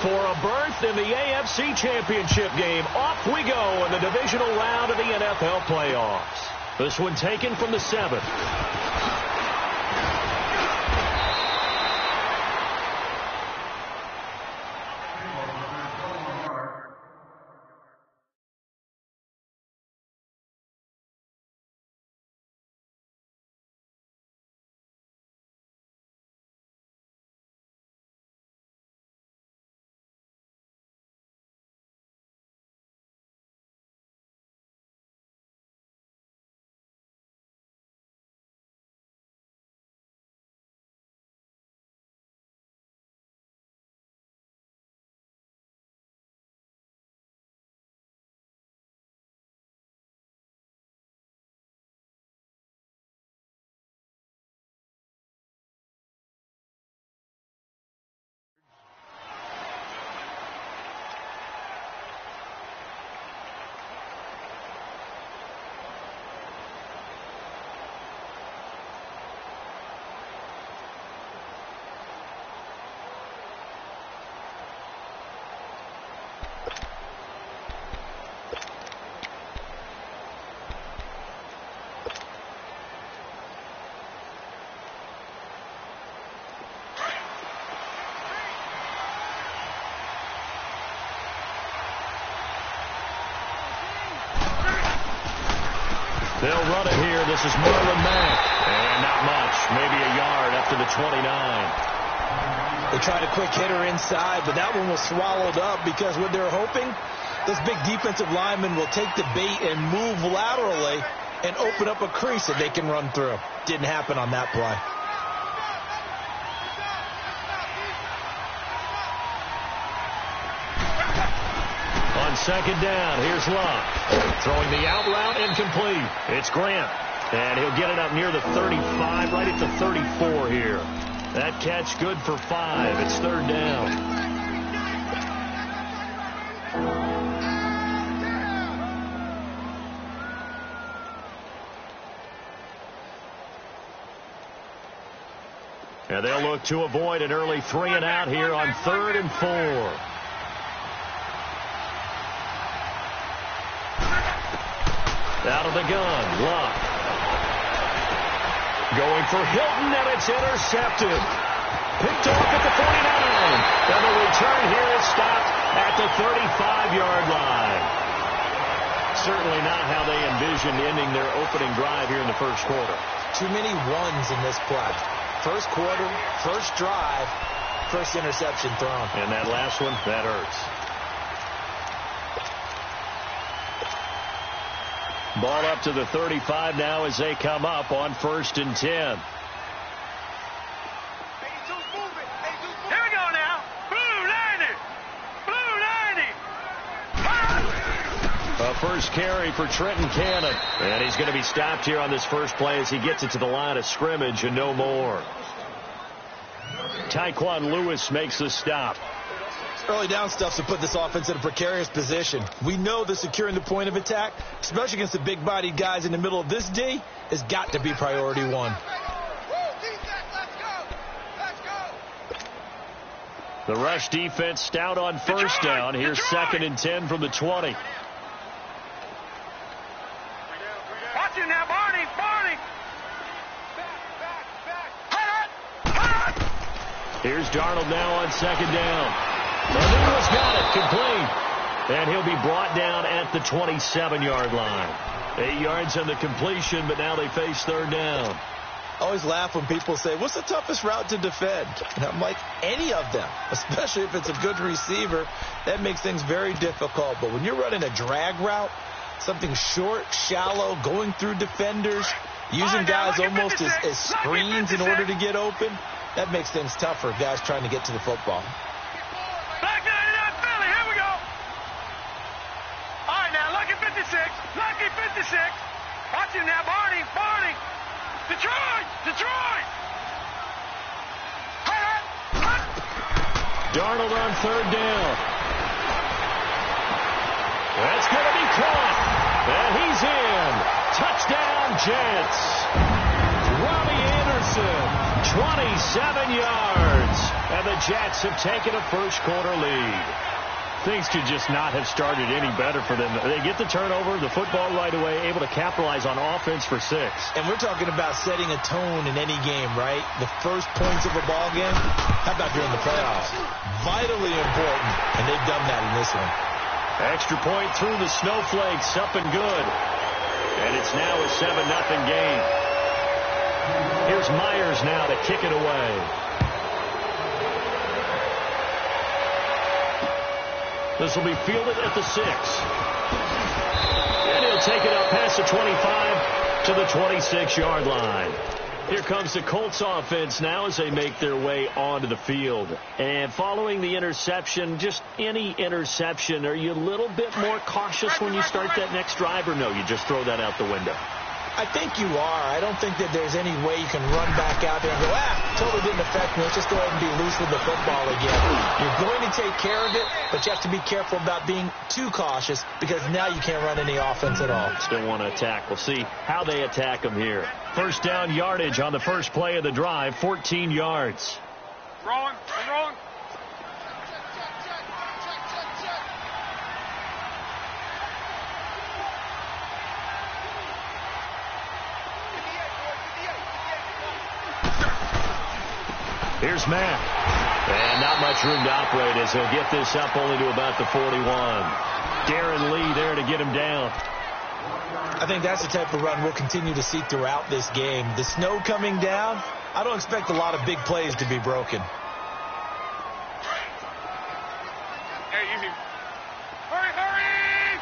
for a berth in the AFC Championship game. Off we go in the divisional round of the NFL playoffs. This one taken from the 7th. They'll run it here. This is Marlon Mack. And not much. Maybe a yard after the 29. They tried a quick hitter inside, but that one was swallowed up because what they're hoping, this big defensive lineman will take the bait and move laterally and open up a crease that they can run through. Didn't happen on that play. On second down, here's Love. Throwing the out route, incomplete. It's Grant. And he'll get it up near the 35, right at the 34 here. That catch good for 5. It's third down. And they'll look to avoid an early 3 and out here on 3rd and 4. Out of the gun, Luck. Going for Hilton, and it's intercepted. Picked off at the 49. And the return here is stopped at the 35-yard line. Certainly not how they envisioned ending their opening drive here in the first quarter. Too many ones in this play. First quarter, first drive, first interception thrown. And that last one, that hurts. Ball up to the 35 now as they come up on 1st and 10. Here we go now. Blue 90. Blue 90. A first carry for Trenton Cannon. And he's going to be stopped here on this first play as he gets it to the line of scrimmage and no more. Tyquan Lewis makes the stop. Early down stuff to put this offense in a precarious position. We know that securing the point of attack, especially against the big-bodied guys in the middle of this D, has got to be priority 1. The rush defense stout on first down. Here's 2nd and 10 from the 20. Watch it now, Barney. Here's Darnold now on 2nd down. Marino's got it, complete. And he'll be brought down at the 27-yard line. 8 yards on the completion, but now they face 3rd down. I always laugh when people say, what's the toughest route to defend? And I'm like, any of them, especially if it's a good receiver. That makes things very difficult. But when you're running a drag route, something short, shallow, going through defenders, using guys almost as screens in order to get open, that makes things tougher, guys trying to get to the football. Black 99 Philly, here we go. All right, now, Lucky 56. Watch him now, Barney. Detroit. Darnold on 3rd down. That's going to be caught. And he's in. Touchdown, Jets. Robbie Anderson, 7 yards. And the Jets have taken a first-quarter lead. Things could just not have started any better for them. They get the turnover, the football right away, able to capitalize on offense for 6. And we're talking about setting a tone in any game, right? The first points of a ball game, how about during the playoffs? Vitally important, and they've done that in this one. Extra point through the snowflakes, up and good. And it's now a 7-0 game. Here's Myers now to kick it away. This will be fielded at the 6. And he'll take it up past the 25 to the 26-yard line. Here comes the Colts offense now as they make their way onto the field. And following the interception, just any interception, are you a little bit more cautious when you start that next drive, or no, you just throw that out the window? I think you are. I don't think that there's any way you can run back out there and go, totally didn't affect me. Let's just go ahead and be loose with the football again. You're going to take care of it, but you have to be careful about being too cautious because now you can't run any offense at all. Still want to attack. We'll see how they attack them here. First down yardage on the first play of the drive, 14 yards. Wrong. Wrong. Here's Mack. And not much room to operate as he'll get this up only to about the 41. Darren Lee there to get him down. I think that's the type of run we'll continue to see throughout this game. The snow coming down, I don't expect a lot of big plays to be broken. Hey, easy. Hurry, hurry!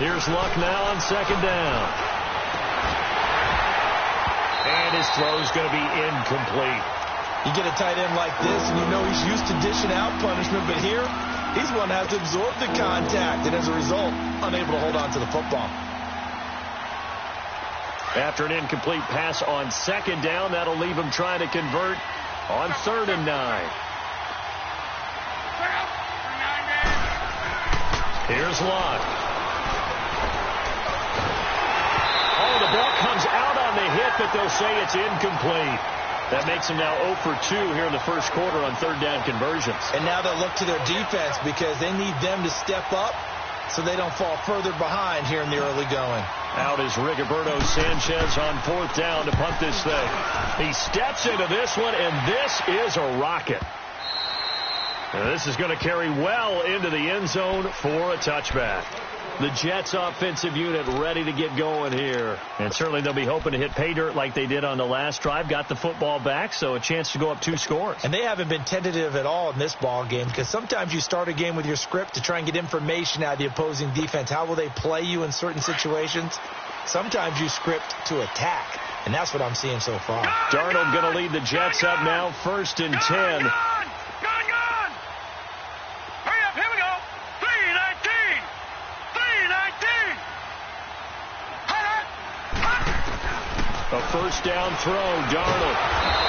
Here's Luck now on second down. And his throw is going to be incomplete. You get a tight end like this, and you know he's used to dishing out punishment, but here, he's one that has to absorb the contact, and as a result, unable to hold on to the football. After an incomplete pass on second down, that'll leave him trying to convert on 3rd and 9. Here's Luck. Oh, the ball comes out on the hit, but they'll say it's incomplete. That makes them now 0 for 2 here in the first quarter on 3rd down conversions. And now they'll look to their defense because they need them to step up so they don't fall further behind here in the early going. Out is Rigoberto Sanchez on 4th down to punt this thing. He steps into this one, and this is a rocket. Now, this is going to carry well into the end zone for a touchback. The Jets offensive unit ready to get going here. And certainly they'll be hoping to hit pay dirt like they did on the last drive. Got the football back, so a chance to go up 2 scores. And they haven't been tentative at all in this ball game because sometimes you start a game with your script to try and get information out of the opposing defense. How will they play you in certain situations? Sometimes you script to attack, and that's what I'm seeing so far. Darnold going to lead the Jets up now, 1st and 10. A first down throw, Darnold.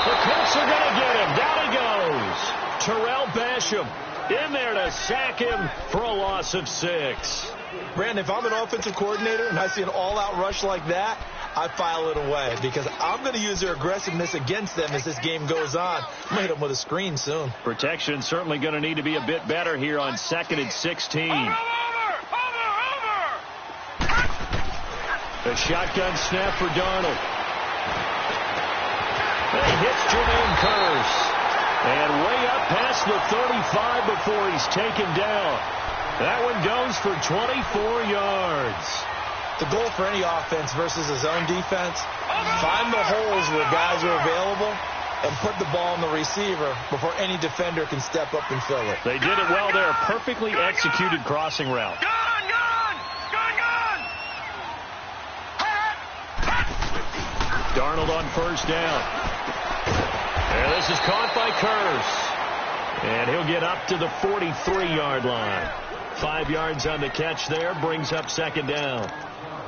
The Colts are going to get him. Down he goes. Terrell Basham in there to sack him for a loss of 6. Brandon, if I'm an offensive coordinator and I see an all-out rush like that, I file it away because I'm going to use their aggressiveness against them as this game goes on. I'm going to hit them with a screen soon. Protection certainly going to need to be a bit better here on 2nd and 16. Over! A shotgun snap for Darnold. He hits Jermaine Kearse. And way up past the 35 before he's taken down. That one goes for 24 yards. The goal for any offense versus his own defense, find the holes where guys are available and put the ball on the receiver before any defender can step up and fill it. They did it well there. Perfectly executed crossing route. Darnold on first down. And this is caught by Kearse. And he'll get up to the 43-yard line. 5 yards on the catch there. Brings up 2nd down.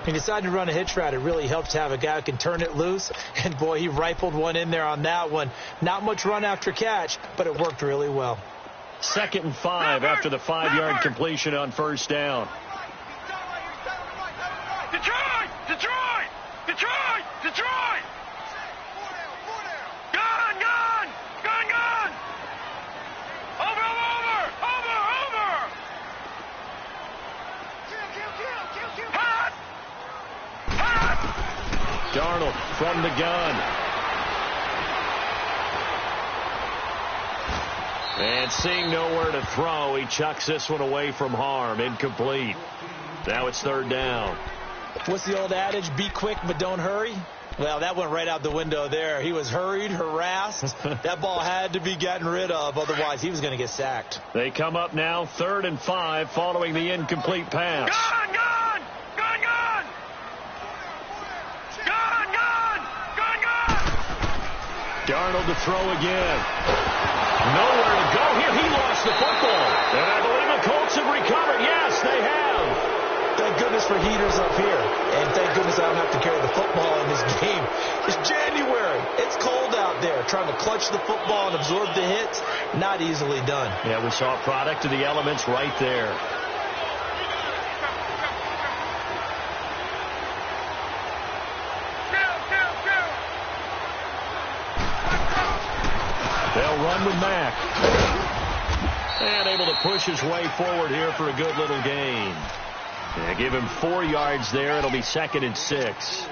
He decided to run a hitch route. It really helps to have a guy who can turn it loose. And, boy, he rifled one in there on that one. Not much run after catch, but it worked really well. 2nd and 5 after the 5-yard completion on first down. Detroit! Darnold from the gun. And seeing nowhere to throw, he chucks this one away from harm. Incomplete. Now it's third down. What's the old adage? Be quick, but don't hurry. Well, that went right out the window there. He was hurried, harassed. That ball had to be gotten rid of. Otherwise, he was going to get sacked. They come up now 3rd and 5 following the incomplete pass. Gun! Gun! Gun! Gun! Gun! Gun! Gun! Gun! Darnold to throw again. Nowhere to go here. He lost the football. And I believe the Colts have recovered. Yes, they have. Thank goodness for heaters up here. And thank goodness I don't have to carry the football in this game. It's January. It's cold out there. Trying to clutch the football and absorb the hits, not easily done. Yeah, we saw a product of the elements right there. They'll run with Mack. And able to push his way forward here for a good little gain. Yeah, give him 4 yards there. It'll be 2nd and 6.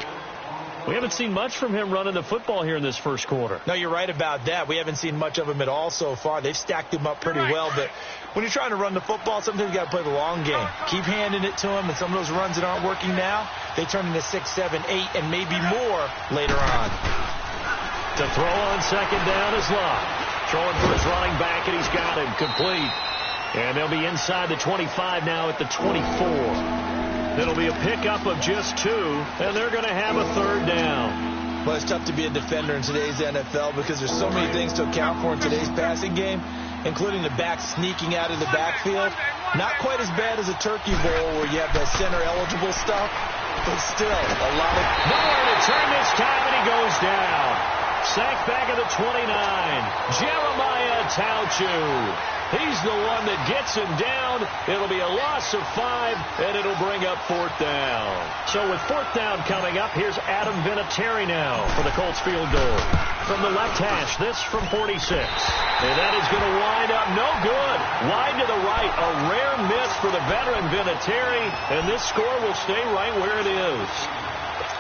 We haven't seen much from him running the football here in this first quarter. No, you're right about that. We haven't seen much of him at all so far. They've stacked him up pretty well, but when you're trying to run the football, sometimes you got to play the long game. Keep handing it to him, and some of those runs that aren't working now, they turn into 6, 7, 8, and maybe more later on. To throw on 2nd down is Love. Throwing for his running back, and he's got him complete. And they'll be inside the 25 now at the 24. It'll be a pickup of just 2, and they're going to have a 3rd down. Well, it's tough to be a defender in today's NFL because there's so many things to account for in today's passing game, including the back sneaking out of the backfield. Not quite as bad as a turkey bowl where you have that center-eligible stuff, but still a lot of... Nowhere to turn this time, and he goes down. Sacked back at the 29. Jeremiah Tauchu. He's the one that gets him down. It'll be a loss of 5, and it'll bring up 4th down. So with 4th down coming up, here's Adam Vinatieri now for the Colts field goal. From the left hash, this from 46. And that is going to wind up no good. Wide to the right, a rare miss for the veteran Vinatieri, and this score will stay right where it is.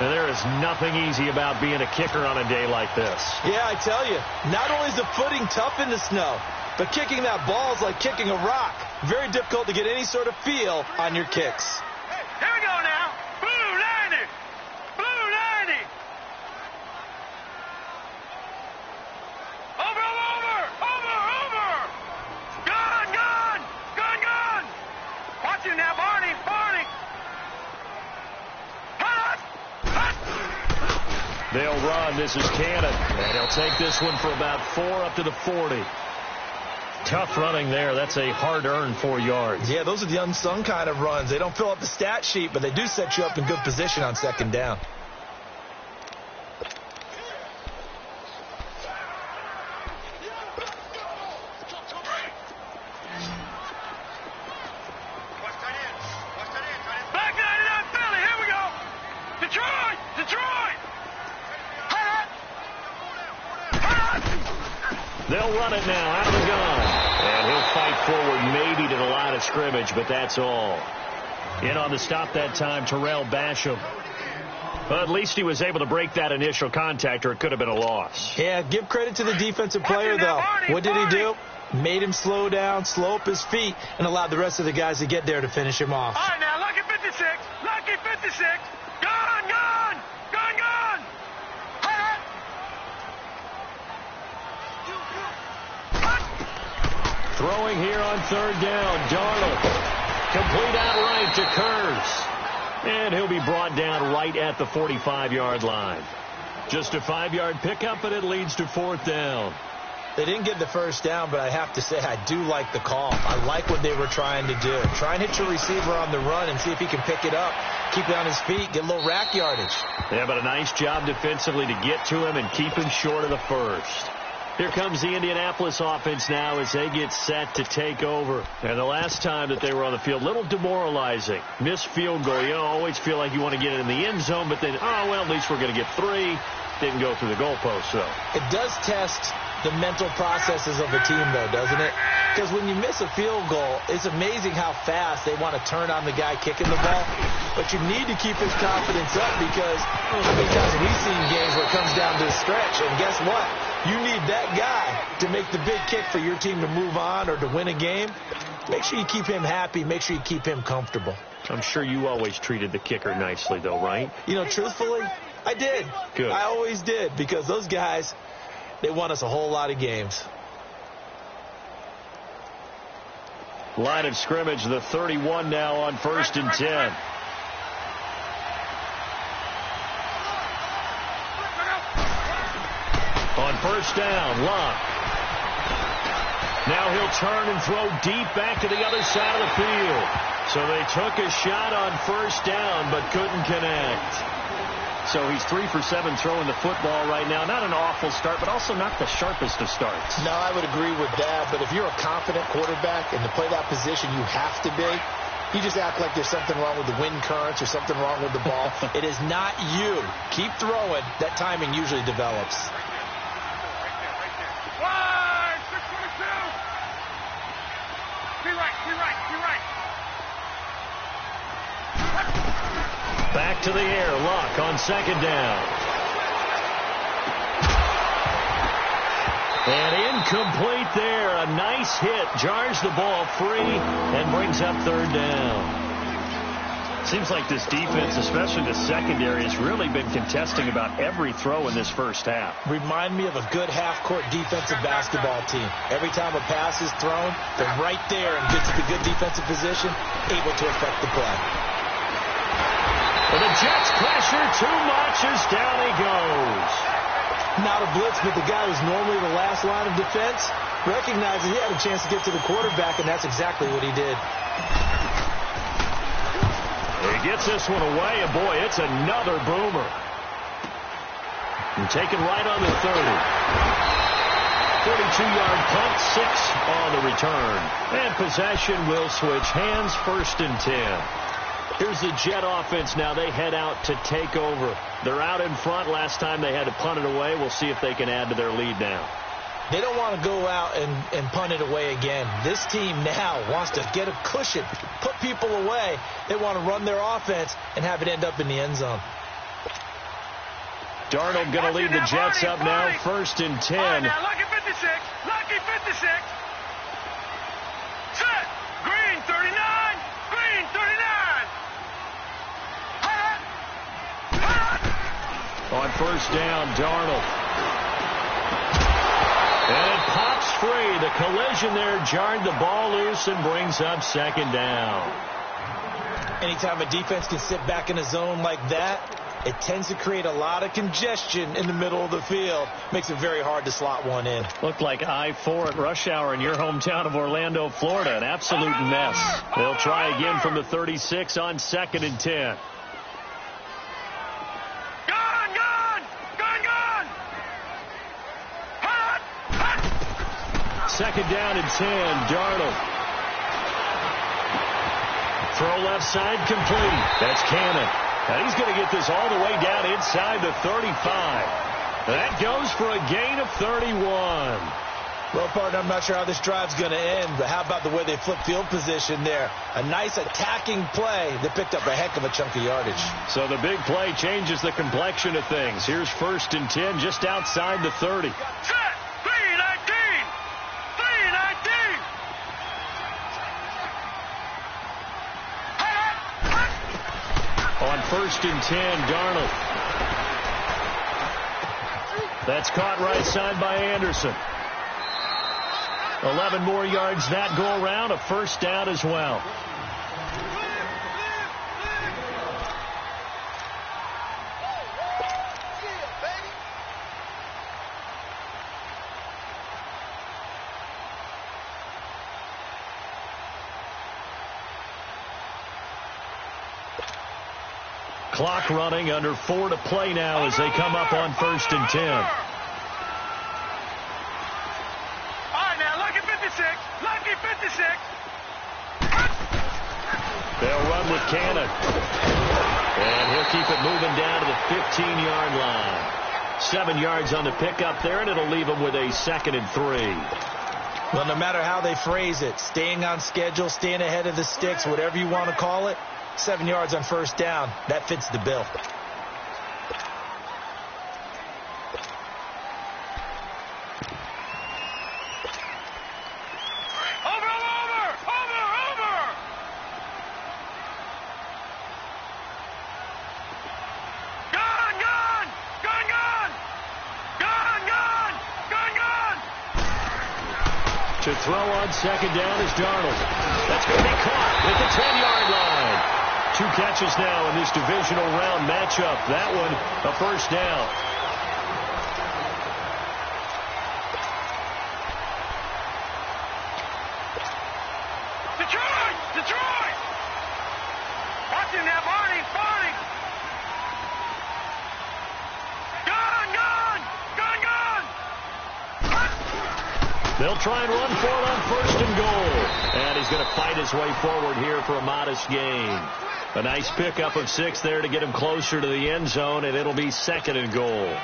And there is nothing easy about being a kicker on a day like this. Yeah, I tell you, not only is the footing tough in the snow, but kicking that ball is like kicking a rock. Very difficult to get any sort of feel on your kicks. Here we go now. Blue 90. Blue 90. Over, over, over, over. Gun, gun, gun, gun. Watch him now, Barney, Barney. Hut, hut. They'll run. This is Cannon. And he'll take this one for about 4 up to the 40. Tough running there. That's a hard-earned 4 yards. Yeah, those are the unsung kind of runs. They don't fill up the stat sheet, but they do set you up in good position on 2nd down. Back 99 Philly. Here we go. Detroit, Detroit. Hut, hut. They'll run it now out of the gun. And he'll fight forward maybe to the line of scrimmage, but that's all. In on the stop that time, Terrell Basham. But at least he was able to break that initial contact, or it could have been a loss. Yeah, give credit to the defensive player, though. What did he do? Made him slow down, slow up his feet, and allowed the rest of the guys to get there to finish him off. All right, now, lucky 56. Lucky 56. Gun, gun, gun, gun. Hut, hut. Throwing here on 3rd down, Darnold. Complete outright to Kurz. And he'll be brought down right at the 45-yard line. Just a 5-yard pickup, but it leads to 4th down. They didn't get the first down, but I have to say I do like the call. I like what they were trying to do. Try and hit your receiver on the run and see if he can pick it up, keep it on his feet, get a little rack yardage. Yeah, but a nice job defensively to get to him and keep him short of the first. Here comes the Indianapolis offense now as they get set to take over. And the last time that they were on the field, a little demoralizing. Missed field goal. You always feel like you want to get it in the end zone, but then, oh, well, at least we're going to get 3. Didn't go through the goalpost, though. It does test the mental processes of a team, though, doesn't it? Because when you miss a field goal, it's amazing how fast they want to turn on the guy kicking the ball. But you need to keep his confidence up because how many times we've seen games where it comes down to the stretch, and guess what? You need that guy to make the big kick for your team to move on or to win a game. Make sure you keep him happy. Make sure you keep him comfortable. I'm sure you always treated the kicker nicely, though, right? You know, truthfully, I did. Good. I always did because those guys, they won us a whole lot of games. Line of scrimmage, the 31 now on 1st and 10. On 1st down, Locke. Now he'll turn and throw deep back to the other side of the field. So they took a shot on 1st down but couldn't connect. So he's 3 for 7 throwing the football right now. Not an awful start, but also not the sharpest of starts. No, I would agree with that. But if you're a confident quarterback and to play that position you have to be, you just act like there's something wrong with the wind currents or something wrong with the ball. It is not you. Keep throwing. That timing usually develops. Back to the air, Locke on 2nd down. And incomplete there. A nice hit. Jars the ball free and brings up 3rd down. Seems like this defense, especially the secondary, has really been contesting about every throw in this first half. Remind me of a good half-court defensive basketball team. Every time a pass is thrown, they're right there and get to the good defensive position, able to affect the play. Well, the Jets pressure too much as down he goes. Not a blitz, but the guy who's normally the last line of defense recognizes he had a chance to get to the quarterback, and that's exactly what he did. He gets this one away, and boy, it's another boomer. And taken right on the 30. 42-yard punt, 6 on the return. And possession will switch hands, 1st and 10. Here's the Jet offense now. They head out to take over. They're out in front. Last time they had to punt it away. We'll see if they can add to their lead now. They don't want to go out and punt it away again. This team now wants to get a cushion, put people away. They want to run their offense and have it end up in the end zone. Darnold going to lead the Jets up now, 1st and 10. Right, now, lucky 56. Lucky 56. Set. Green 39. Green 39. On 1st down, Darnold. And it pops free. The collision there jarred the ball loose and brings up 2nd down. Anytime a defense can sit back in a zone like that, it tends to create a lot of congestion in the middle of the field. Makes it very hard to slot one in. Looked like I-4 at rush hour in your hometown of Orlando, Florida. An absolute mess. They'll try again from the 36 on 2nd and 10. Second down and 10, Darnold. Throw left side complete. That's Cannon. Now he's going to get this all the way down inside the 35. That goes for a gain of 31. Well, partner, I'm not sure how this drive's going to end, but how about the way they flip field position there? A nice attacking play that picked up a heck of a chunk of yardage. So the big play changes the complexion of things. Here's 1st and 10 just outside the 30. Set. 319. 319. On 1st and 10, Darnold. That's caught right side by Anderson. 11 more yards that go around, a 1st down as well. Clock running, under 4 to play now as they come up on 1st and 10. All right, now, lucky 56. Lucky 56. They'll run with Cannon. And he'll keep it moving down to the 15-yard line. 7 yards on the pickup there, and it'll leave them with a 2nd and 3. Well, no matter how they phrase it, staying on schedule, staying ahead of the sticks, whatever you want to call it, 7 yards on first down, that fits the bill. To throw on 2nd down is Darnold. That's going to be caught at the 10-yard line. 2 catches now in this divisional round matchup. That one, a first down. Detroit! Detroit! Watch him now, Barney! Barney! They'll try and run for it on 1st and goal. And he's going to fight his way forward here for a modest gain. A nice pickup of 6 there to get him closer to the end zone, and it'll be 2nd and goal.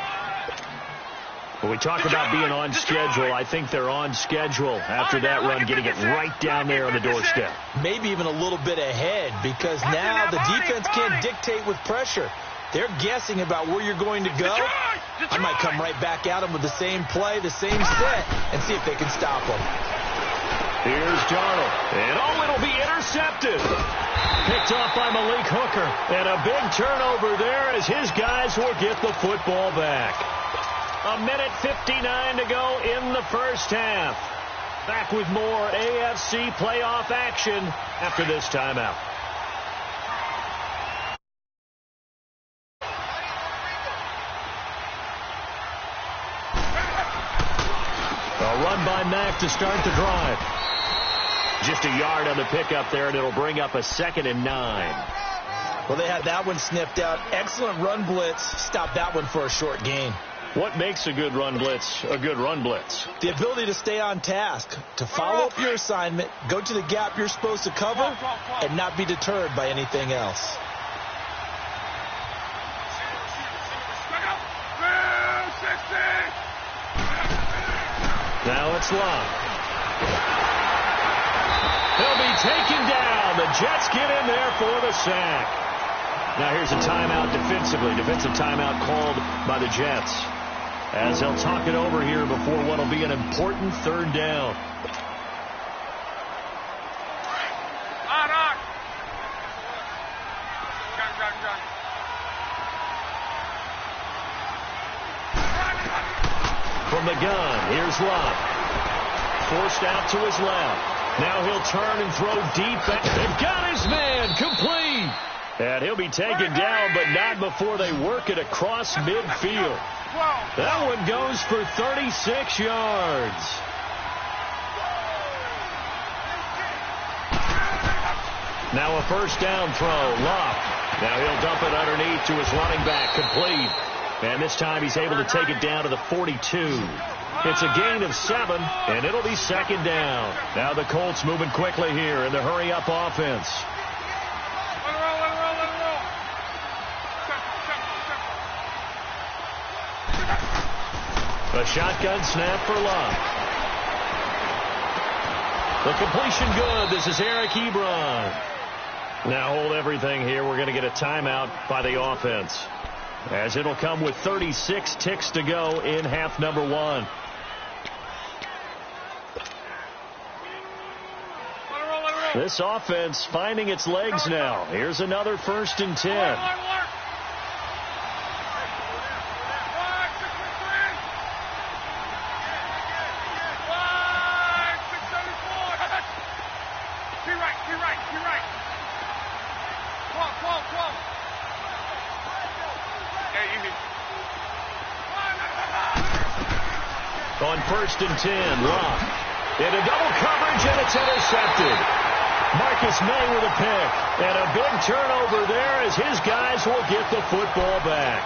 When we talk about being on schedule, I think they're on schedule after that run, getting it right down there on the doorstep. Maybe even a little bit ahead, because now the defense can't dictate with pressure. They're guessing about where you're going to go. I might come right back at them with the same play, the same set, and see if they can stop them. Here's Darnold. And it'll be intercepted. Picked off by Malik Hooker. And a big turnover there as his guys will get the football back. 1:59 to go in the first half. Back with more AFC playoff action after this timeout. A run by Mack to start the drive. Just a yard on the pickup there, and it'll bring up a 2nd and 9. Well, they had that one snipped out. Excellent run blitz. Stop that one for a short gain. What makes a good run blitz a good run blitz? The ability to stay on task, to follow up your assignment, go to the gap you're supposed to cover, and not be deterred by anything else. Now it's Love. He'll be taken down. The Jets get in there for the sack. Now here's a timeout defensively. Defensive timeout called by the Jets, as they'll talk it over here before what will be an important 3rd down. From the gun, here's Love. Forced out to his left. Now he'll turn and throw deep. They've got his man complete. And he'll be taken down, but not before they work it across midfield. That one goes for 36 yards. Now a first down throw. Love. Now he'll dump it underneath to his running back. Complete. And this time he's able to take it down to the 42. It's a gain of 7, and it'll be 2nd down. Now the Colts moving quickly here in the hurry-up offense. A shotgun snap for Love. The completion good. This is Eric Ebron. Now hold everything here. We're going to get a timeout by the offense, as it'll come with 36 ticks to go in half number 1. This offense finding its legs now. Here's another 1st and 10. On 1st and 10, Love. Into double coverage, and it's intercepted. Marcus May with a pick. And a big turnover there as his guys will get the football back.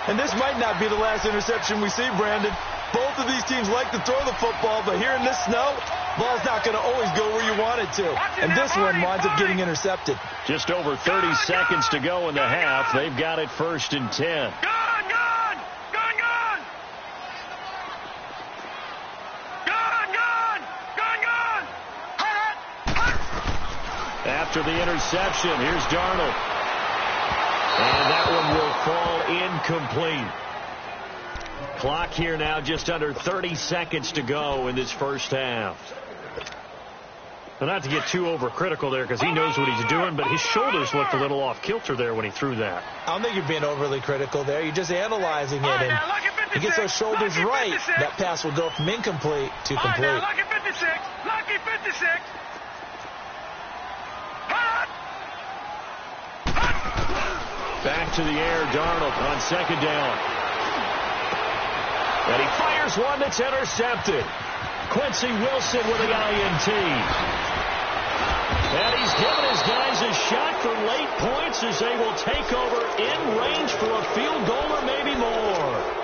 And this might not be the last interception we see, Brandon. Both of these teams like to throw the football, but here in this snow, ball's not going to always go where you want it to. And this one winds up getting intercepted. Just over 30 seconds to go in the half. They've got it 1st and 10. Gun! after the interception. Here's Darnold. And that one will fall incomplete. Clock here now, just under 30 seconds to go in this first half. Well, not to get too overcritical there because he knows what he's doing, but his shoulders looked a little off kilter there when he threw that. I don't think you're being overly critical there. You're just analyzing it, and he gets those shoulders right. That pass will go from incomplete to complete. Lucky 56. Lucky 56. Back to the air, Darnold on second down. And he fires one that's intercepted. Quincy Wilson with the INT. And he's given his guys a shot for late points as they will take over in range for a field goal or maybe more.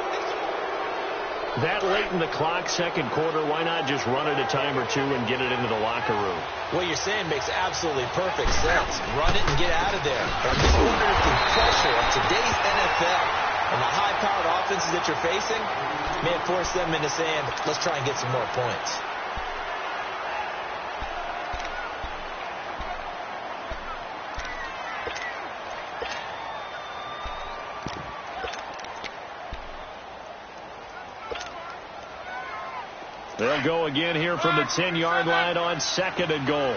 That late in the clock, second quarter, why not just run it a time or two and get it into the locker room? What you're saying makes absolutely perfect sense. Run it and get out of there. But I'm just wondering if the pressure of today's NFL and the high-powered offenses that you're facing may have forced them into saying, let's try and get some more points. They'll go again here from the 10-yard line on second and goal.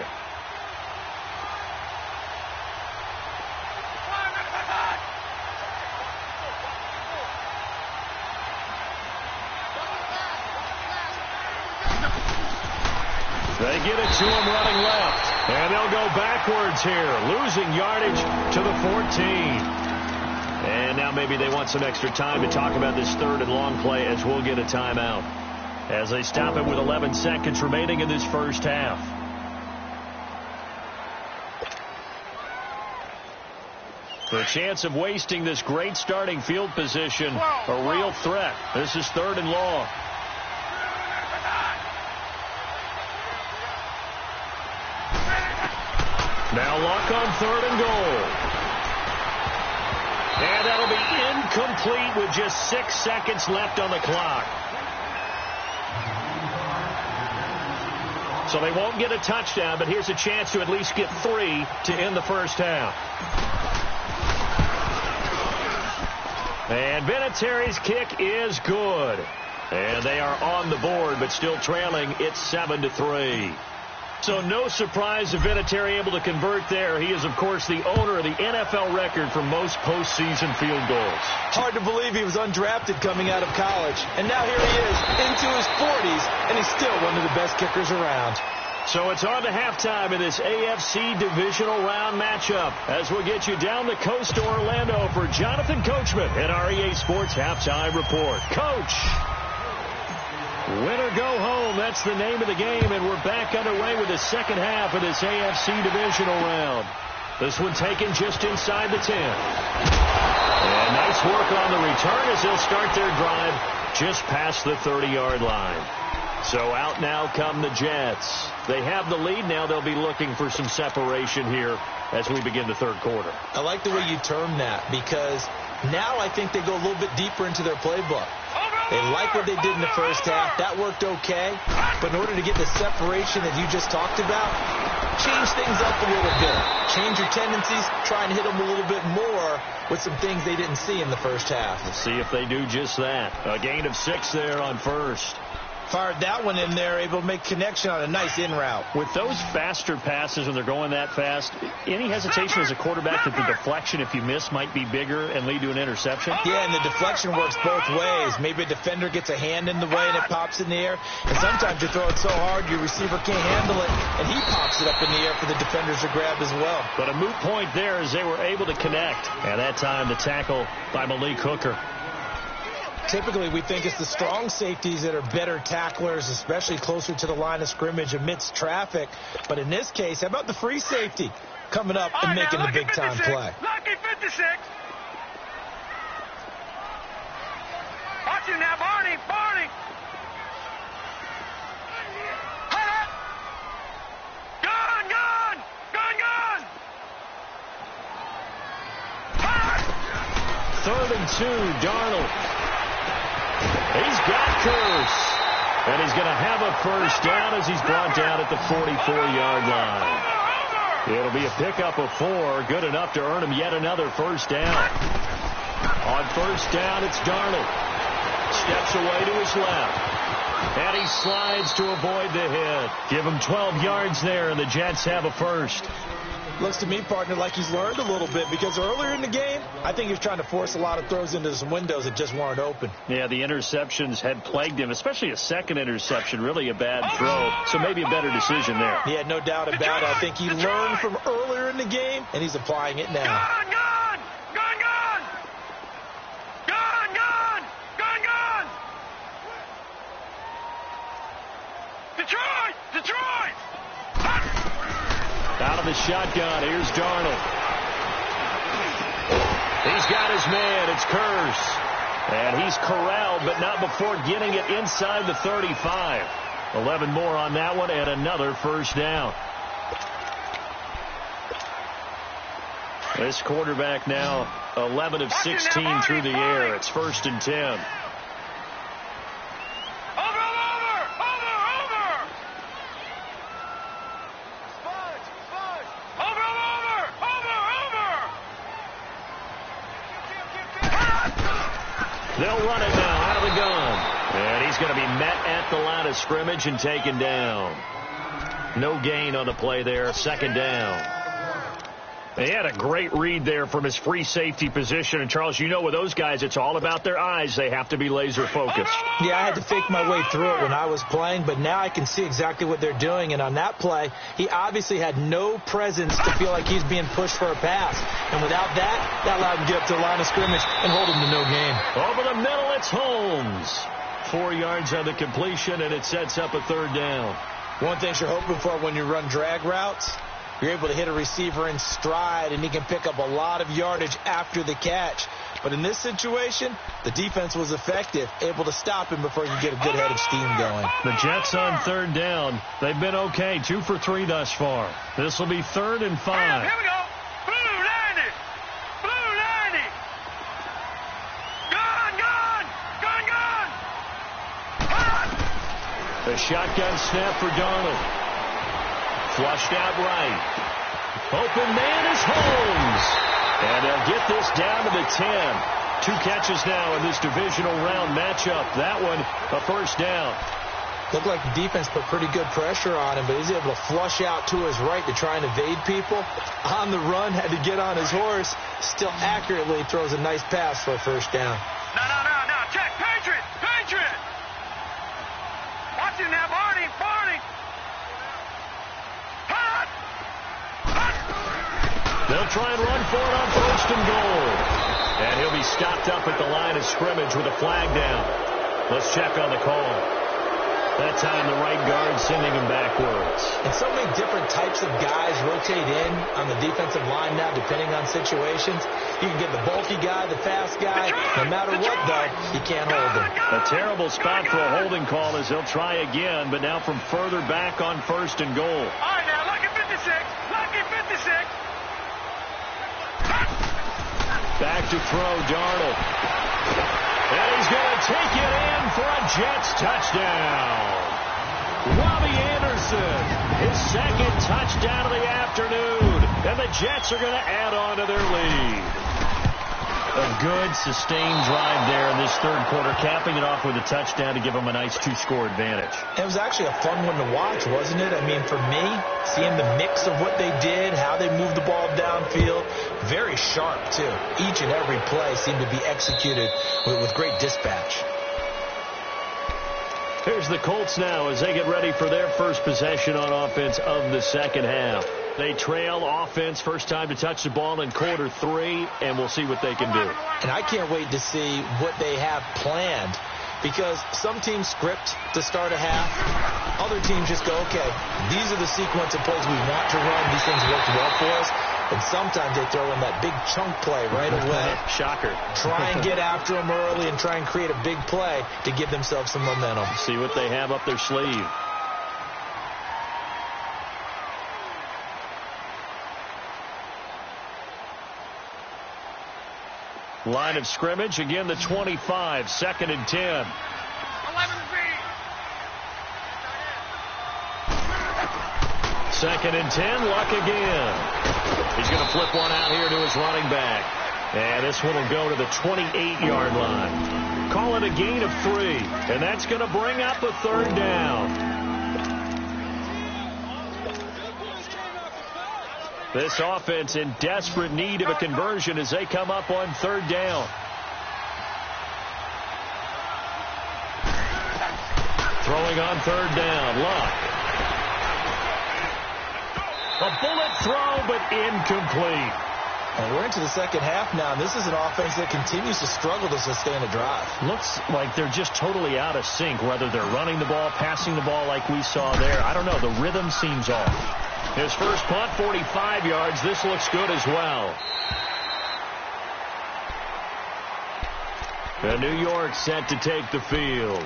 They get it to him running left. And they'll go backwards here, losing yardage to the 14. And now maybe they want some extra time to talk about this third and long play as we'll get a timeout. As they stop it with 11 seconds remaining in this first half. The chance of wasting this great starting field position, a real threat. This is third and long. Now Luck on third and goal. And that'll be incomplete with just 6 seconds left on the clock. So they won't get a touchdown, but here's a chance to at least get 3 to end the first half. And Vinatieri's kick is good. And they are on the board, but still trailing. It's 7-3. So no surprise if Vinatieri able to convert there. He is, of course, the owner of the NFL record for most postseason field goals. Hard to believe he was undrafted coming out of college. And now here he is into his 40s, and he's still one of the best kickers around. So it's on to halftime in this AFC divisional round matchup as we'll get you down the coast to Orlando for Jonathan Coachman and our EA Sports Halftime Report. Coach! Win or go home, that's the name of the game, and we're back underway with the second half of this AFC divisional round. This one taken just inside the 10. And nice work on the return as they'll start their drive just past the 30-yard line. So out now come the Jets. They have the lead now. They'll be looking for some separation here as we begin the third quarter. I like the way you term that because now I think they go a little bit deeper into their playbook. They like what they did in the first half. That worked okay. But in order to get the separation that you just talked about, change things up a little bit. Change your tendencies. Try and hit them a little bit more with some things they didn't see in the first half. Let's see if they do just that. A gain of 6 there on first. Fired that one in there, able to make connection on a nice in route. With those faster passes when they're going that fast, any hesitation as a quarterback that the deflection, if you miss, might be bigger and lead to an interception? Yeah, and the deflection works both ways. Maybe a defender gets a hand in the way and it pops in the air. And sometimes you throw it so hard your receiver can't handle it, and he pops it up in the air for the defenders to grab as well. But a moot point there as they were able to connect. And that time the tackle by Malik Hooker. Typically, we think it's the strong safeties that are better tacklers, especially closer to the line of scrimmage amidst traffic. But in this case, how about the free safety coming up and making the big-time play? Lucky 56. Watch him now, Barney. Barney. Gun, gun. Gun, gun. 3rd and 2, Darnold. He's got Curse. And he's going to have a first down as he's brought down at the 44-yard line. It'll be a pickup of 4, good enough to earn him yet another first down. On first down, it's Darnold. Steps away to his left. And he slides to avoid the hit. Give him 12 yards there, and the Jets have a first. Looks to me, partner, like he's learned a little bit, because earlier in the game, I think he was trying to force a lot of throws into some windows that just weren't open. Yeah, the interceptions had plagued him, especially a second interception, really a bad throw. So maybe a better decision there. Yeah, no doubt about it. I think he learned from earlier in the game, and he's applying it now. Detroit! Out of the shotgun, here's Darnold. He's got his man, it's Curse. And he's corralled, but not before getting it inside the 35. 11 more on that one, and another first down. This quarterback now 11 of 16 through the air. It's 1st and 10. They'll run it now out of the gun. And he's going to be met at the line of scrimmage and taken down. No gain on the play there. 2nd down. They had a great read there from his free safety position. And, Charles, you know with those guys, it's all about their eyes. They have to be laser focused. Yeah, I had to fake my way through it when I was playing, but now I can see exactly what they're doing. And on that play, he obviously had no presence to feel like he's being pushed for a pass. And without that, that allowed him to get up to the line of scrimmage and hold him to no gain. Over the middle, it's Holmes. 4 yards on the completion, and it sets up a 3rd down. One thing you're hoping for when you run drag routes, you're able to hit a receiver in stride, and he can pick up a lot of yardage after the catch. But in this situation, the defense was effective, able to stop him before he could get a good head of steam going. The Jets on 3rd down. They've been okay, 2 for 3 thus far. This will be 3rd and 5. Here we go. Blue 90. Blue 90. Gun. The shotgun snap for Darnold. Flushed out right. Open man is Holmes. And they'll get this down to the 10. 2 catches now in this divisional round matchup. That one, a first down. Looked like the defense put pretty good pressure on him, but he's able to flush out to his right to try and evade people. On the run, had to get on his horse. Still accurately throws a nice pass for a first down. No. Check. Patriot. Watch him now, Barney. They'll try and run for it on 1st and goal. And he'll be stopped up at the line of scrimmage with a flag down. Let's check on the call. That time the right guard sending him backwards. And so many different types of guys rotate in on the defensive line now, depending on situations. You can get the bulky guy, the fast guy. No matter what, though, you can't hold him. A terrible spot for a holding call as they'll try again, but now from further back on 1st and goal. All right, now, lucky 56. Back to throw, Darnold. And he's going to take it in for a Jets touchdown. Robbie Anderson, his 2nd touchdown of the afternoon. And the Jets are going to add on to their lead. A good, sustained drive there in this 3rd quarter, capping it off with a touchdown to give them a nice 2-score advantage. It was actually a fun one to watch, wasn't it? I mean, for me, seeing the mix of what they did, how they moved the ball downfield, very sharp, too. Each and every play seemed to be executed with great dispatch. Here's the Colts now as they get ready for their first possession on offense of the 2nd half. They trail offense, first time to touch the ball in quarter 3, and we'll see what they can do. And I can't wait to see what they have planned, because some teams script to start a half. Other teams just go, okay, these are the sequence of plays we want to run. These things worked well for us. And sometimes they throw in that big chunk play right away. Shocker. Try and get after them early and try and create a big play to give themselves some momentum. See what they have up their sleeve. Line of scrimmage, again the 25, 2nd and 10. 11 feet. 2nd and 10, Luck again. He's going to flip one out here to his running back. And this one will go to the 28-yard line. Call it a gain of 3, and that's going to bring up a 3rd down. This offense in desperate need of a conversion as they come up on 3rd down. Throwing on 3rd down, Luck. A bullet throw, but incomplete. And we're into the second half now, and this is an offense that continues to struggle to sustain a drive. Looks like they're just totally out of sync, whether they're running the ball, passing the ball like we saw there. I don't know. The rhythm seems off. His first punt, 45 yards. This looks good as well. And New York set to take the field.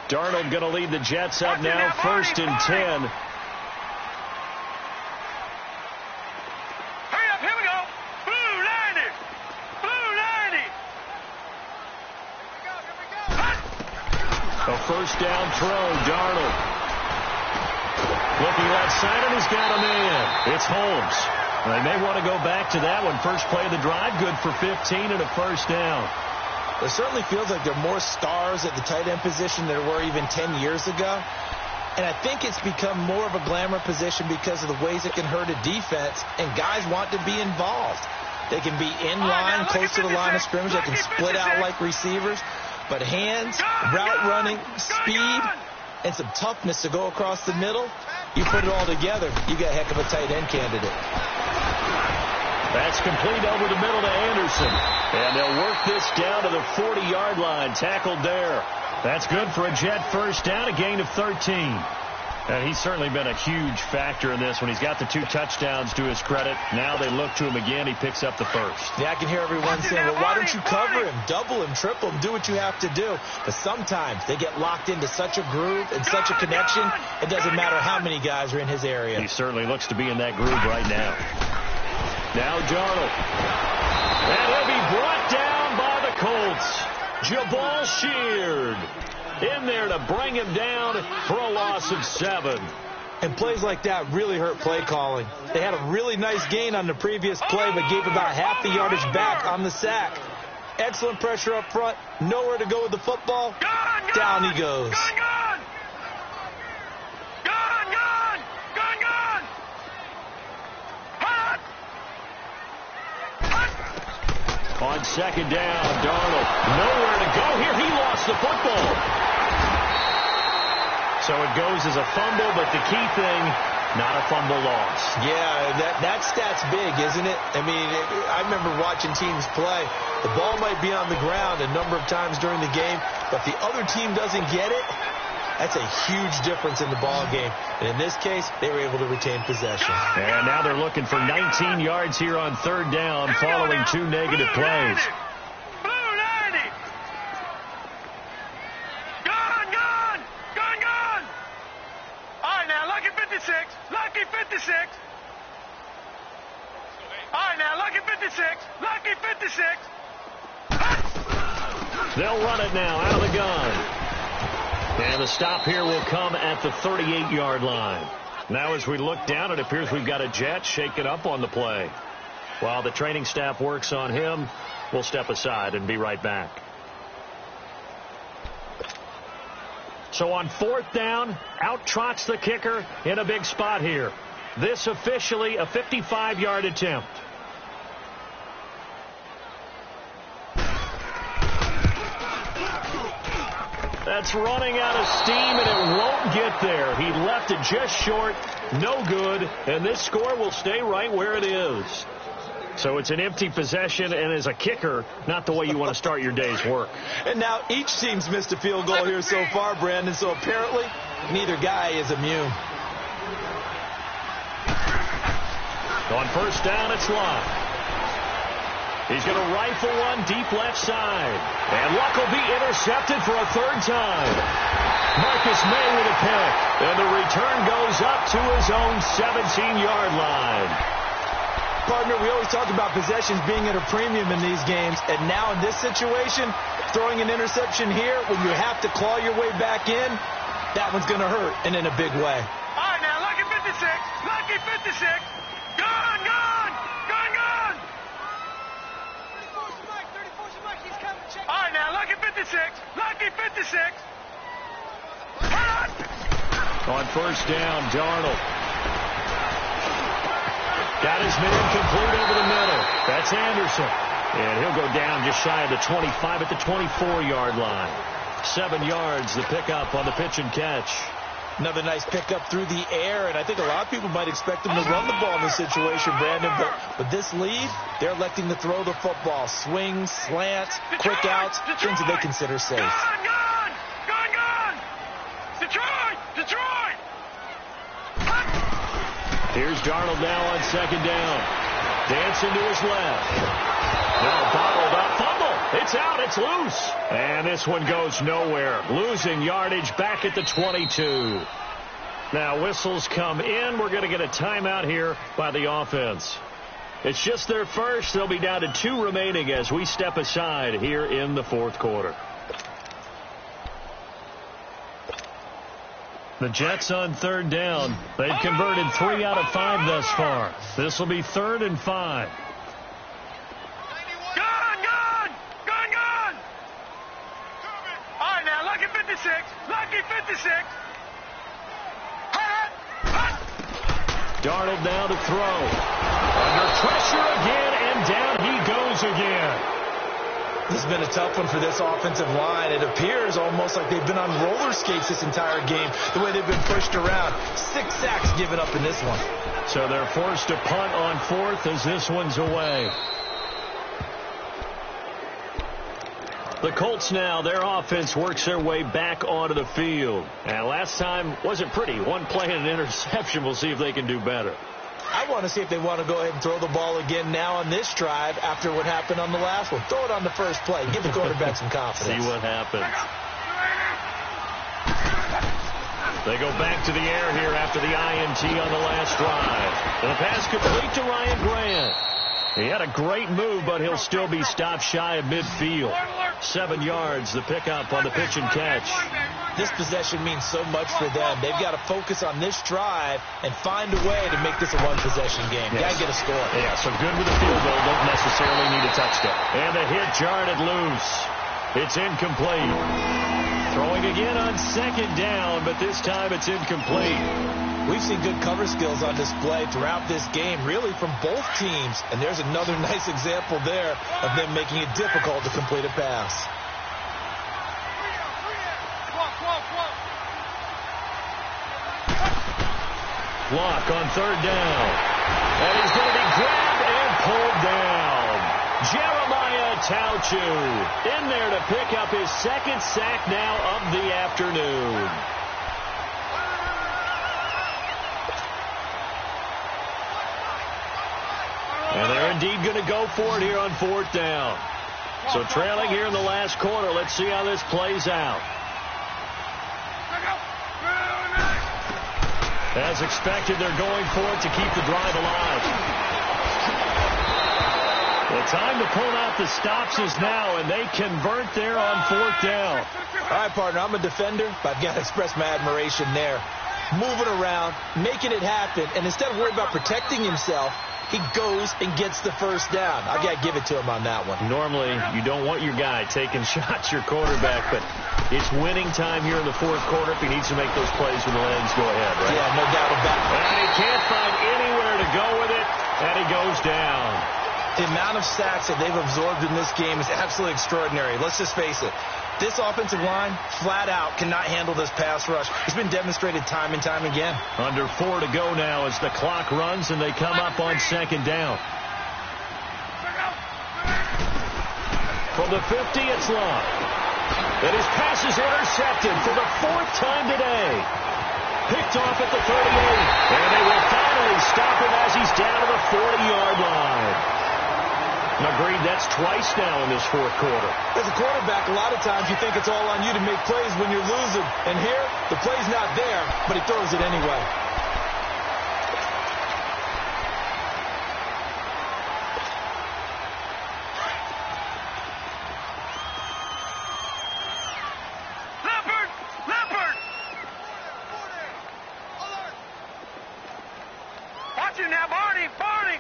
Darnold going to lead the Jets up now, 1st and 10. Hurry up, here we go. Blue 90. Blue 90. A 1st down throw, Darnold. Looking left side, and he's got a man. It's Holmes. They may want to go back to that one. First play of the drive, good for 15 and a 1st down. It certainly feels like there are more stars at the tight end position than there were even 10 years ago. And I think it's become more of a glamour position because of the ways it can hurt a defense, and guys want to be involved. They can be in line, close to the line of scrimmage. They can split out like receivers. But hands, route running, speed, and some toughness to go across the middle, you put it all together, you got a heck of a tight end candidate. That's complete over the middle to Anderson. And they'll work this down to the 40-yard line. Tackled there. That's good for a Jet 1st down, a gain of 13. And he's certainly been a huge factor in this when he's got the 2 touchdowns to his credit. Now they look to him again. He picks up the 1st. Yeah, I can hear everyone saying, well, why don't you cover him, double him, triple him, do what you have to do. But sometimes they get locked into such a groove and such a connection, it doesn't matter how many guys are in his area. He certainly looks to be in that groove right now. Now Darnold. And he'll be brought down by the Colts. Jabal Sheard in there to bring him down for a loss of 7. And plays like that really hurt play calling. They had a really nice gain on the previous play, but gave about half the yardage back on the sack. Excellent pressure up front. Nowhere to go with the football. Down he goes. On 2nd down, Darnold. Nowhere to go here. He lost the football. So it goes as a fumble, but the key thing, not a fumble loss. Yeah, that stat's big, isn't it? I mean, I remember watching teams play. The ball might be on the ground a number of times during the game, but if the other team doesn't get it, that's a huge difference in the ball game. And in this case, they were able to retain possession. And now they're looking for 19 yards here on 3rd down following 2 negative plays. Blue 90. Gone. All right, now, Lucky 56. Lucky 56. All right, now, Lucky 56. Lucky 56. They'll run it now out of the gun. And the stop here will come at the 38-yard line. Now as we look down, it appears we've got a Jet shaken up on the play. While the training staff works on him, we'll step aside and be right back. So on 4th down, out trots the kicker in a big spot here. This officially a 55-yard attempt. That's running out of steam, and it won't get there. He left it just short, no good, and this score will stay right where it is. So it's an empty possession, and as a kicker, not the way you want to start your day's work. And now each team's missed a field goal here so far, Brandon, so apparently neither guy is immune. On 1st down, it's Luck. He's going to rifle one deep left side. And Luck will be intercepted for a 3rd time. Marcus May with a pick. And the return goes up to his own 17-yard line. partner, we always talk about possessions being at a premium in these games, and now in this situation, throwing an interception here when you have to claw your way back in, that one's going to hurt, and in a big way. All right, now, lucky 56. Lucky 56. Gone, gone. Gone, gone. 34's Mike. He's coming. Check. All right, now, lucky 56. Lucky 56. On first down, Darnold. Got his man complete over the middle. That's Anderson. And he'll go down just shy of the 25 at the 24-yard line. 7 yards, the pickup on the pitch and catch. Another nice pickup through the air, and I think a lot of people might expect them to run the ball in this situation, Brandon, but with this lead, they're electing to throw the football. Swings, slants, quick outs, things that they consider safe. Gone, gone. Gone, gone. Detroit. Detroit. Here's Darnold now on second down. Dancing to his left. Now bottled up. Fumble. It's out. It's loose. And this one goes nowhere. Losing yardage back at the 22. Now whistles come in. We're going to get a timeout here by the offense. It's just their first. They'll be down to 2 remaining as we step aside here in the fourth quarter. The Jets on third down. They've converted 3 out of 5 thus far. This will be 3rd and 5. Gone, gone. Gone, gone. All right, now, lucky 56. Lucky 56. Darnold now to throw. Under pressure again, and down he goes again. This has been a tough one for this offensive line. It appears almost like they've been on roller skates this entire game, the way they've been pushed around. 6 sacks given up in this one. So they're forced to punt on 4th as this one's away. The Colts now, their offense works their way back onto the field. And last time wasn't pretty. 1 play and an interception. We'll see if they can do better. I want to see if they want to go ahead and throw the ball again now on this drive after what happened on the last one. Throw it on the first play. Give the quarterback some confidence. See what happens. They go back to the air here after the INT on the last drive. And the pass complete to Ryan Grant. He had a great move, but he'll still be stopped shy of midfield. 7 yards, the pickup on the pitch and catch. This possession means so much for them. They've got to focus on this drive and find a way to make this a one-possession game. Yes. Got to get a score. Yeah, so good with the field goal. Don't necessarily need a touchdown. And the hit jarred it loose. It's incomplete. Throwing again on second down, but this time it's incomplete. We've seen good cover skills on display throughout this game, really from both teams. And there's another nice example there of them making it difficult to complete a pass. Block on third down. And he's going to be grabbed and pulled down. Jeremiah Tauchu in there to pick up his 2nd sack now of the afternoon. And they're indeed going to go for it here on 4th down. So trailing here in the last quarter. Let's see how this plays out. As expected, they're going for it to keep the drive alive. The time to pull out the stops is now, and they convert there on 4th down. All right, partner, I'm a defender, but I've got to express my admiration there. Moving around, making it happen, and instead of worrying about protecting himself, he goes and gets the first down. I've got to give it to him on that one. Normally, you don't want your guy taking shots, your quarterback, but it's winning time here in the 4th quarter. If he needs to make those plays with the legs, go ahead, right? Yeah, no doubt about it. And he can't find anywhere to go with it, and he goes down. The amount of sacks that they've absorbed in this game is absolutely extraordinary. Let's just face it. This offensive line, flat out, cannot handle this pass rush. It's been demonstrated time and time again. Under 4 to go now as the clock runs and they come up on second down. From the 50, it's long. And his pass is intercepted for the 4th time today. Picked off at the 38. And they will finally stop him as he's down to the 40-yard line. Agreed, that's twice now in this 4th quarter. As a quarterback, a lot of times you think it's all on you to make plays when you're losing. And here, the play's not there, but he throws it anyway. Watch you now, Barney. Barney.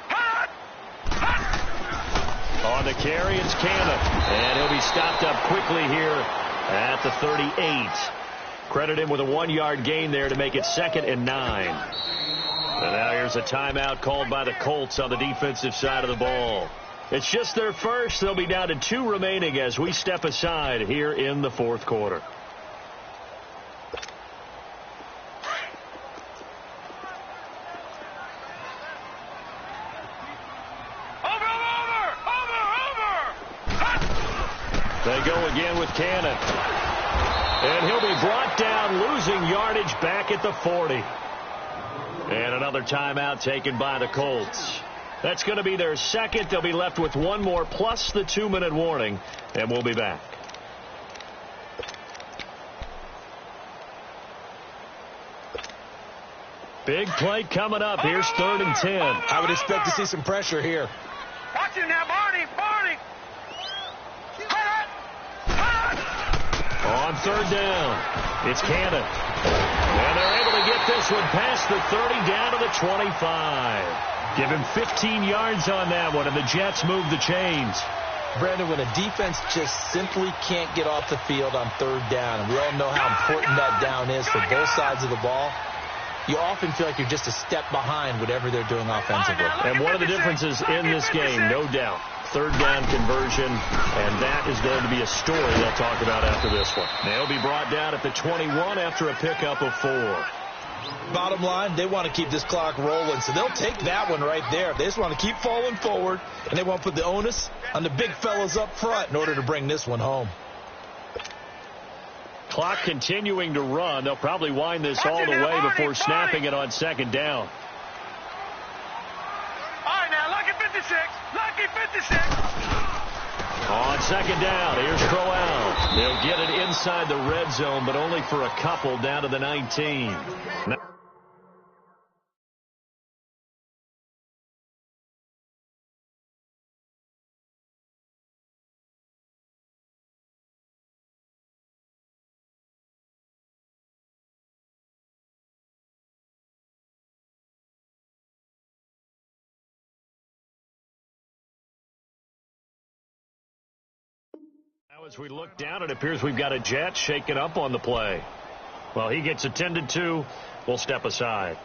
Hut. Hut. On the carry, it's Cannon. And he'll be stopped up quickly here at the 38. Credit him with a 1-yard gain there to make it 2nd and 9. And now here's a timeout called by the Colts on the defensive side of the ball. It's just their first. They'll be down to 2 remaining as we step aside here in the 4th quarter. They go again with Cannon. And he'll be brought down, losing yardage back at the 40. And another timeout taken by the Colts. That's going to be their second. They'll be left with one more plus the 2-minute warning. And we'll be back. Big play coming up. Here's 3rd and 10. I would expect to see some pressure here. Watch him now, Barney. Barney. On 3rd down, it's Cannon. And they're able to get this one past the 30 down to the 25. Give him 15 yards on that one, and the Jets move the chains. Brandon, when a defense just simply can't get off the field on 3rd down, and we all know how important that down is for both sides of the ball, you often feel like you're just a step behind whatever they're doing offensively. And one of the differences in this game, no doubt, 3rd down conversion, and that is going to be a story they'll talk about after this one. They'll be brought down at the 21 after a pickup of 4. Bottom line, they want to keep this clock rolling, so they'll take that one right there. They just want to keep falling forward, and they want to put the onus on the big fellas up front in order to bring this one home. Clock continuing to run. They'll probably wind this all the way before snapping it on 2nd down. All right, now, lucky 56. Lucky 56. On 2nd down, here's Crowell. They'll get it inside the red zone, but only for a couple down to the 19. Now as we look down, it appears we've got a Jet shaken up on the play. Well, he gets attended to. We'll step aside.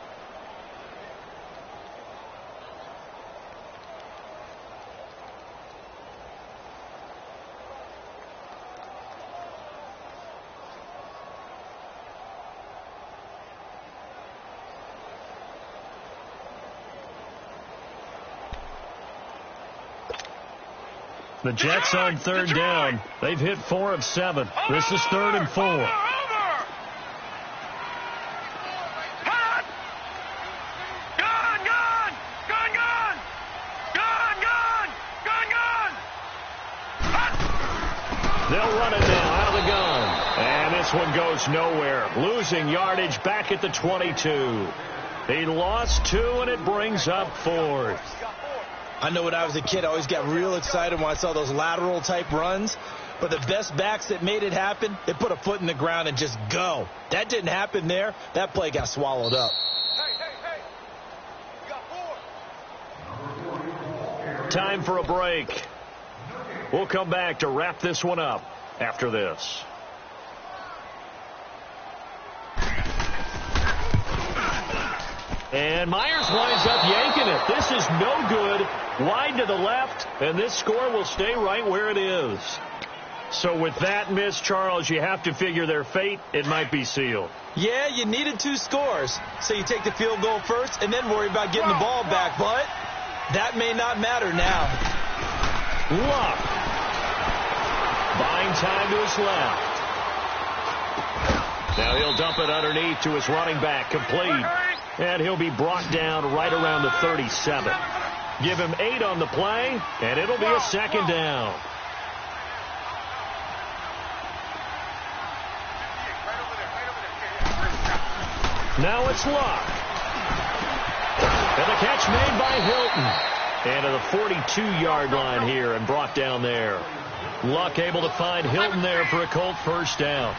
The Jets on 3rd down. They've hit 4 of 7. This is 3rd and 4. Gun, gun! Gun, gun! Gun, gun! Gun, gun! They'll run it now out of the gun. And this one goes nowhere. Losing yardage back at the 22. He lost 2, and it brings up 4th. I know when I was a kid, I always got real excited when I saw those lateral-type runs. But the best backs that made it happen, they put a foot in the ground and just go. That didn't happen there. That play got swallowed up. Hey. You got 4. Time for a break. We'll come back to wrap this one up after this. And Myers winds up yanking it. This is no good. Wide to the left, and this score will stay right where it is. So with that miss, Charles, you have to figure their fate. It might be sealed. Yeah, you needed 2 scores. So you take the field goal first and then worry about getting the ball back. But that may not matter now. Luck. Buying time to his left. Now he'll dump it underneath to his running back, complete. And he'll be brought down right around the 37. Give him 8 on the play, and it'll be a 2nd down. Now it's Luck. And the catch made by Hilton. And to the 42-yard line here and brought down there. Luck able to find Hilton there for a Colt 1st down.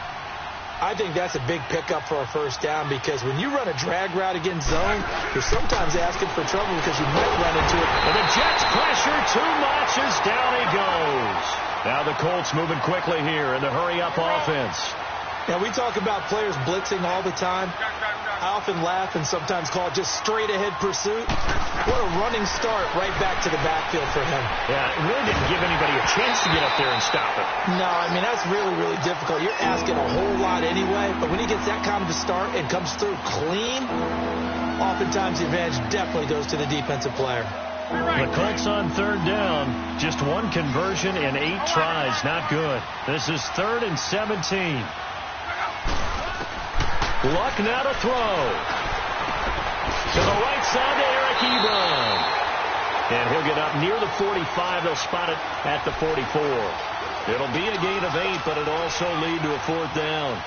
I think that's a big pickup for a first down because when you run a drag route against zone, you're sometimes asking for trouble because you might run into it. And the Jets pressure too much as down he goes. Now the Colts moving quickly here in the hurry-up offense. Now, we talk about players blitzing all the time. I often laugh and sometimes call it just straight-ahead pursuit. What a running start right back to the backfield for him. Yeah, it really didn't give anybody a chance to get up there and stop it. No, I mean, that's really, really difficult. You're asking a whole lot anyway, but when he gets that kind of a start and comes through clean, oftentimes the advantage definitely goes to the defensive player. The Colts on third down. Just one conversion in 8 tries. Not good. This is 3rd and 17. Luck now to throw. To the right side to Eric Ebron. And he'll get up near the 45. They'll spot it at the 44. It'll be a gain of 8, but it'll also lead to a 4th down.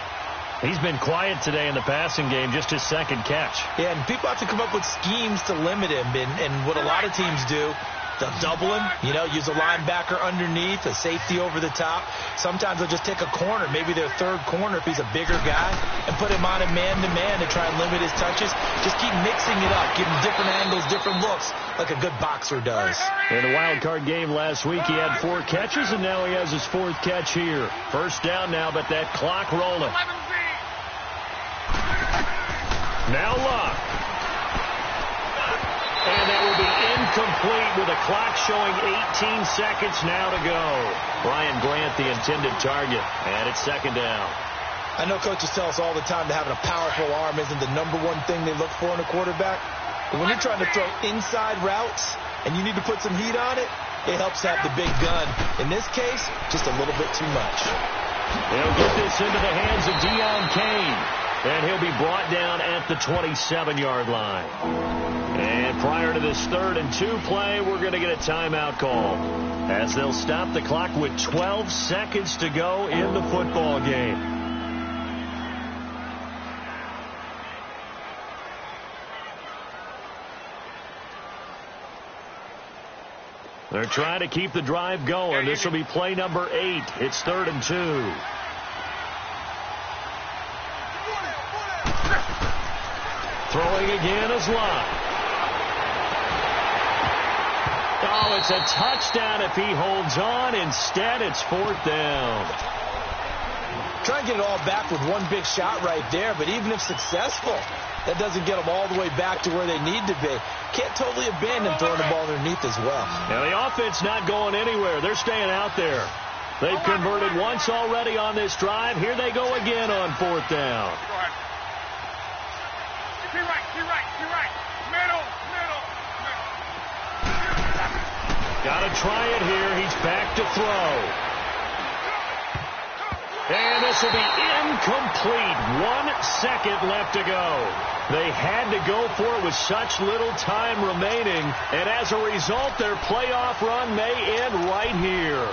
He's been quiet today in the passing game, just his 2nd catch. Yeah, and people have to come up with schemes to limit him. And what a lot of teams do, they'll double him, use a linebacker underneath, a safety over the top. Sometimes they'll just take a corner, maybe their 3rd corner if he's a bigger guy, and put him on a man-to-man to try and limit his touches. Just keep mixing it up, give him different angles, different looks, like a good boxer does. In the wild card game last week, he had 4 catches, and now he has his 4th catch here. First down now, but that clock rolling. Now Luck. And that will be incomplete with a clock showing 18 seconds now to go. Brian Grant, the intended target, and it's 2nd down. I know coaches tell us all the time that having a powerful arm isn't the #1 thing they look for in a quarterback. But when you're trying to throw inside routes and you need to put some heat on it, it helps to have the big gun. In this case, just a little bit too much. They'll get this into the hands of Deon Cain. And he'll be brought down at the 27-yard line. And prior to this 3rd and 2 play, we're going to get a timeout call as they'll stop the clock with 12 seconds to go in the football game. They're trying to keep the drive going. This will be play number 8. It's 3rd and 2. Throwing again is Luck. Oh, it's a touchdown if he holds on. Instead, it's 4th down. Try and get it all back with one big shot right there, but even if successful, that doesn't get them all the way back to where they need to be. Can't totally abandon throwing the ball underneath as well. Now, the offense not going anywhere. They're staying out there. They've converted once already on this drive. Here they go again on 4th down. Got to try it here. He's back to throw. And this will be incomplete. 1 second left to go. They had to go for it with such little time remaining. And as a result, their playoff run may end right here.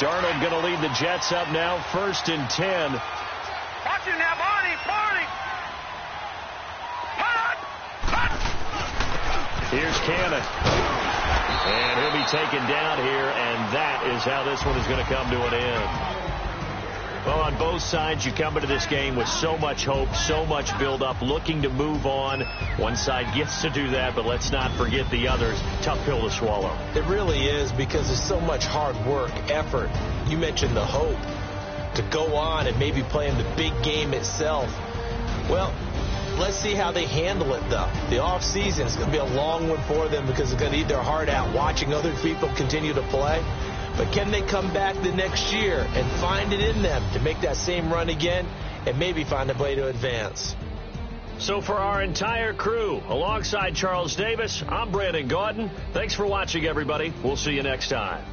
Darnold going to lead the Jets up now, 1st and 10. Watch it now, Barney. Here's Cannon. And he'll be taken down here, and that is how this one is going to come to an end. Well, on both sides, you come into this game with so much hope, so much build-up, looking to move on. One side gets to do that, but let's not forget the others. Tough pill to swallow. It really is because there's so much hard work, effort. You mentioned the hope to go on and maybe play in the big game itself. Well, let's see how they handle it, though. The offseason is going to be a long one for them because they're going to eat their heart out watching other people continue to play. But can they come back the next year and find it in them to make that same run again and maybe find a way to advance? So for our entire crew, alongside Charles Davis, I'm Brandon Gaudin. Thanks for watching, everybody. We'll see you next time.